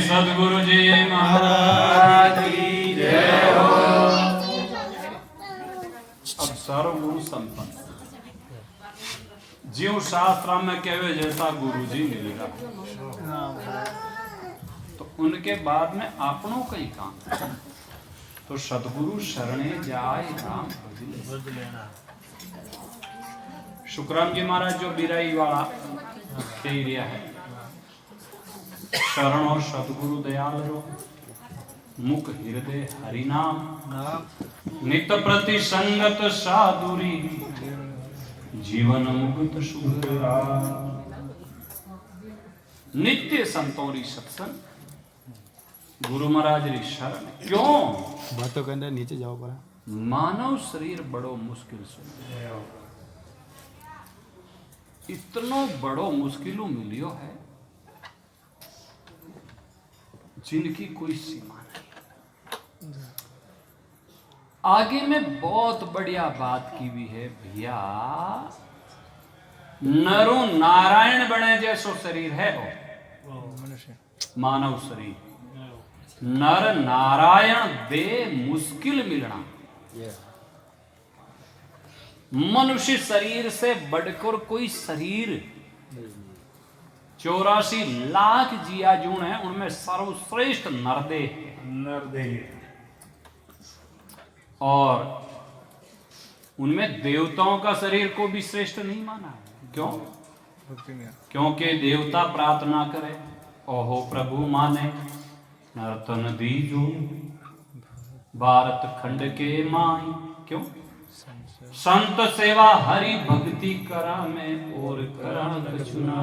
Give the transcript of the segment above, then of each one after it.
सदगुरु जी महाराज की जय हो। अब सर्वगुरु संपन्न जीव शास्त्र में कहवे जैसा गुरु जी मिलेगा तो उनके बाद में आपनों का ही काम तो सदगुरु शरणे जाय राम भज लेना। शुक्राम जी महाराज जो बिराई वाला एरिया है शरण और सदगुरु दयाल रो मुख हृदय हरिनाम नित प्रति संगत साधुरी जीवन मुक्त सुख नित्य संतोरी सत्संग गुरु महाराज री शरण। क्यों बातों के अंदर नीचे जाओ पड़ा मानव शरीर बड़ो मुश्किल से इतनो बड़ो मुश्किलों मिलियो है जिनकी कोई सीमा नहीं। आगे में बहुत बढ़िया बात की हुई है भैया नरो नारायण बने जैसो शरीर है वो मानव शरीर नर नारायण दे मुश्किल मिलना। मनुष्य शरीर से बढ़कर कोई शरीर 84 लाख जिया जून है, उनमें सर्वश्रेष्ठ नरदे और उनमें देवताओं का शरीर को भी श्रेष्ठ नहीं माना है। क्यों? क्योंकि देवता प्रार्थना करे, ओहो प्रभु माने नर्तन दीजो भारत खंड के माई। क्यों? संत सेवा हरि भक्ति करा में और करा कछुना।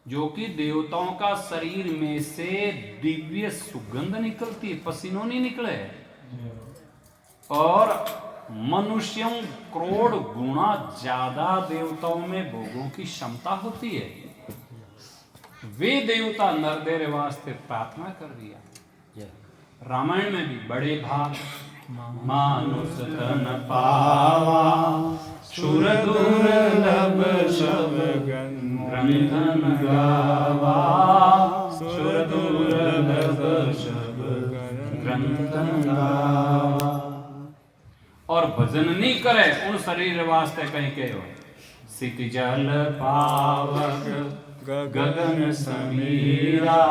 जो कि देवताओं का शरीर में से दिव्य सुगंध निकलती है, पसीनों नहीं निकले, और मनुष्यों करोड़ गुना ज्यादा देवताओं में भोगों की क्षमता होती है। वे देवता नरदेव वास्ते प्रार्थना कर दिया। रामायण में भी बड़े भाग मानुष तन पावा सुर दुर्लभ सब ग्रंथन गावा सुर दुर्लभ सब ग्रंथन गावा। और भजन नहीं करे उन शरीर वास्ते कहीं के हो सिक जल पावक गगन समीरा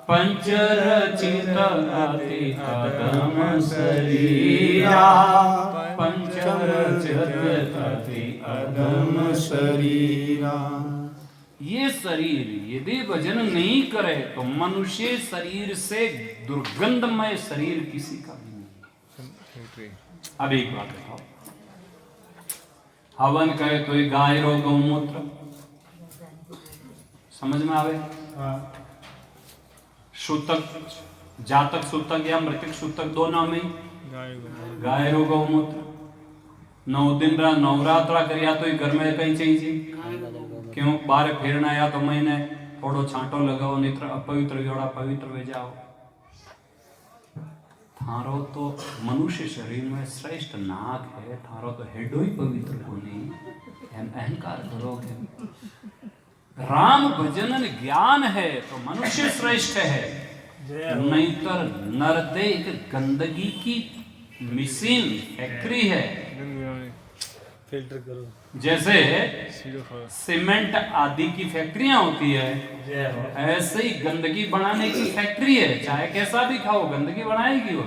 पंचरचित अति अदम शरीरा पंचरचित अति अदम शरीरा। ये शरीर यदि भजन नहीं करे तो मनुष्य शरीर से दुर्गंधमय शरीर किसी का भी नहीं है। अब एक बात बताओ, हवन करे तो ये गाय रो गौमूत्र समझ में आवे? सूतक जातक सूतक या मृतक सूतक दो नाम ही गाय रो गौमूत्र। 9 दिन रा नवरात्रा करिया तो घर में कहीं चाहिए क्यों? बाहर फेरना आया तो महीने थोड़ो छांटो लगाओ, नेत्र अपवित्र जोड़ा पवित्र वे जाओ। थारो तो मनुष्य शरीर में श्रेष्ठ नाक है, थारो तो हेडो ही पवित्र को नहीं, अहंकार करोगे। राम भजन ज्ञान है तो मनुष्य श्रेष्ठ है, नहीं तो नरदे एक गंदगी की मशीन फैक्ट्री है। फिल्टर करो, जैसे सीमेंट आदि की फैक्ट्रियां होती है, ऐसे ही गंदगी बनाने की फैक्ट्री है। चाहे कैसा भी खाओ गंदगी बनाएगी वो।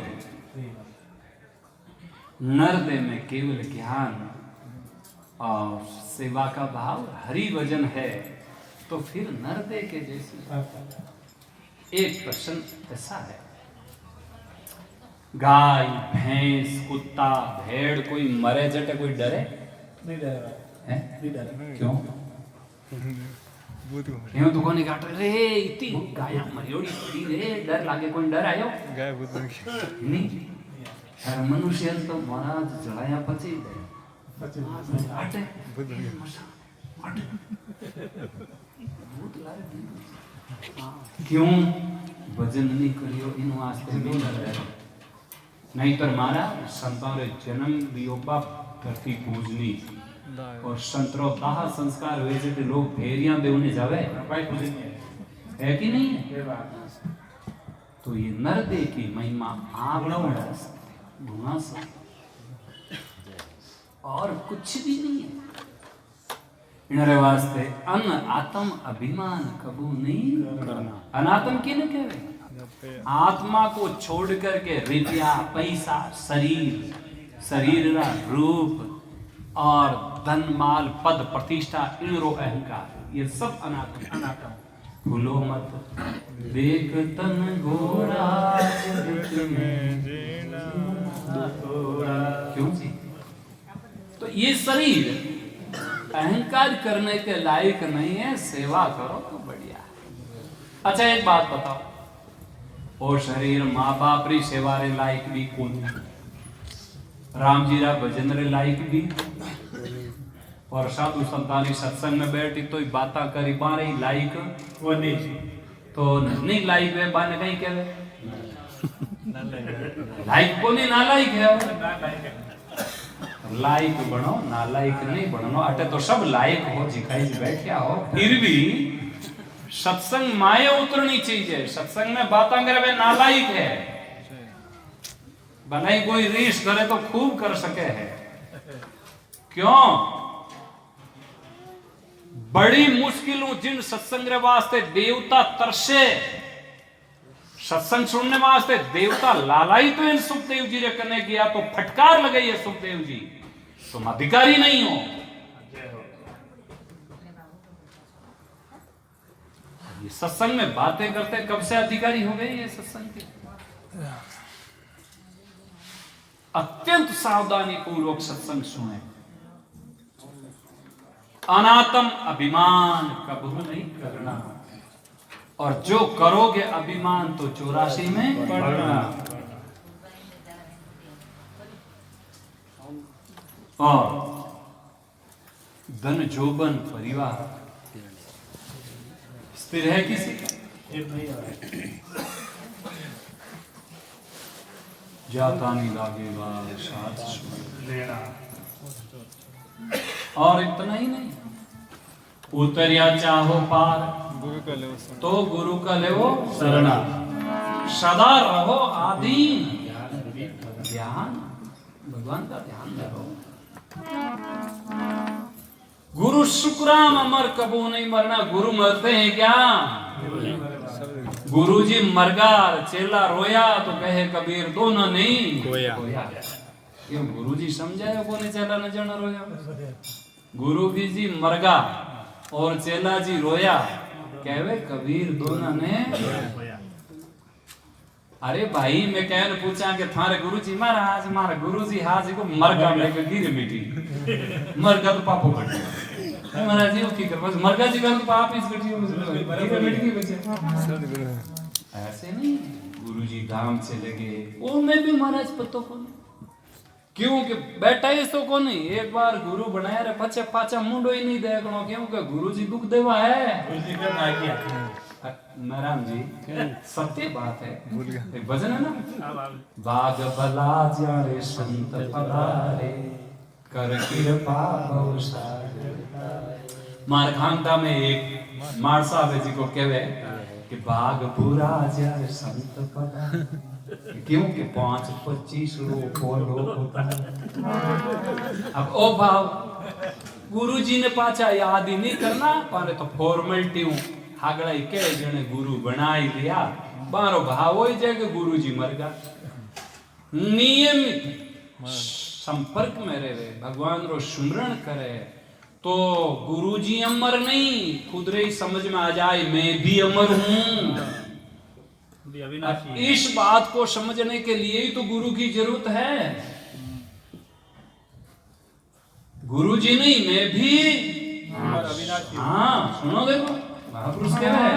नरदे में केवल ज्ञान और सेवा का भाव हरि भजन है तो फिर नरदे के जैसे। एक प्रश्न ऐसा है, गाय भैंस कुत्ता भेड़ कोई मरे जटे कोई डरे? नहीं डरे। क्यों? क्यों तो कोनी काट रे इतनी गाय मरियोड़ी पड़ी रे, डर लागे कोई डर आयो? गाय भूत नहीं। अरे मनुष्य तो महाराज जलाया पची आटे क्यों भजन नहीं करियो इन वास्ते नहीं डर। नहीं तो मारा संतों रे जन्म वियोपा धरती पूजनी और संतरो दाह संस्कार हुए थे लोग फेरियां दे उन्हें जावे है कि नहीं है? तो ये नरदे की महिमा आप बढ़ा सकते, घुमा सकते और कुछ भी नहीं है। इनरे वास्ते अन्न आत्म अभिमान कबू नहीं करना। अनात्म की न कहे आत्मा को छोड़ करके रुपया पैसा शरीर रूप और धन माल पद प्रतिष्ठा इनरो अहंकार ये सब अनात्म। भूलो मत देख तन घोड़ा क्यों जी? तो ये शरीर अहंकार करने के लायक नहीं है, सेवा करो तो बढ़िया। अच्छा एक बात बताओ, और शरीर माँ बाप री सेवा रे लायक भी कौन? राम जी रा भजन रे लायक भी और साधु संतानी सत्संग में बैठी तो बाता करी बारे लायक वो नहीं तो नहीं लायक है बाने कहीं कहवे लायक को नहीं नालायक है। लायक बनो नालायक नहीं बनो, अटे तो सब लायक हो जिखाई जी बैठा हो। फिर भी सत्संग माया उतरनी चाहिए। सत्संग में बात करे नालायक है, बनाई कोई रीस करे तो खूब कर सके है। क्यों? बड़ी मुश्किलों जिन सत्संग रे वास्ते देवता तरसे, सत्संग सुनने वास्ते देवता लालाई तो इन सुखदेव जी रे कने गया तो फटकार लगाई है सुखदेव जी, तुम अधिकारी नहीं हो। ये सत्संग में बातें करते कब से अधिकारी हो गए ये सत्संग के? अत्यंत सावधानी पूर्वक सत्संग सुने। अनात्म अभिमान कबू नहीं करना, और जो करोगे अभिमान तो 84 में पड़ना। और धन जोबन परिवार स्थिर है किसी का? जाता नहीं लागेगा साथ लेना। और इतना ही नहीं, उतरिया चाहो पार गुरु का ले तो गुरु का ले वो शरणा। सदा रहो आदीन, ध्यान भगवान का ध्यान रहो। गुरु शुक्राम अमर कबू नहीं मरना। गुरु मरते हैं क्या? गुरु जी मरगा, चेला रोया तो कहे कबीर दोनों नहीं खोया। क्यों गुरु जी समझाया को नहीं चेला न जाना रोया। गुरु जी मरगा और चेला जी रोया, कहवे कबीर दोनों ने। अरे भाई मैं कहने पूछा कि थारे गुरु जी महाराज, हमारा गुरु जी हाजी को मरगा लेकर गिरे मिट्टी, मरगा तो पापो कट महाराज जी की कर बस मरगा जी का तो पाप इस गटी में मिट गई बचे। ऐसे नहीं, गुरु जी धाम से लगे वो मैं भी महाराज पतो को नहीं, क्योंकि बैठा ही तो को नहीं। एक बार गुरु बनाया रे पचे पाचा मुंडो ही नहीं देखनो, क्योंकि गुरु जी दुख देवा है। गुरु जी का भाग्य नारायण जी सत्य बात है। एक भजन है ना, बाग भला जारे संत पधारे कर कृपा भव सागर। मारखांडा में एक मार साहब जी को कहवे कि बाग बुरा जारे संत पधारे, क्योंकि 5-25 रो अब ओ भाव गुरु जी ने पाचा याद ही नहीं करना, पारे तो फॉर्मेलिटी हूं हागड़ा ही के जने गुरु बनाई लिया, बारो भाव हो जाएगा गुरु जी मर गा। नियमित संपर्क में रहे, भगवान रो सुमरण करे तो गुरु जी अमर नहीं, खुद रे समझ में आ जाए मैं भी अमर हूं। इस बात को समझने के लिए ही तो गुरु की जरूरत है। गुरु जी नहीं मैं भी अविनाशी। हाँ सुनो, देखो महापुरुष क्या है।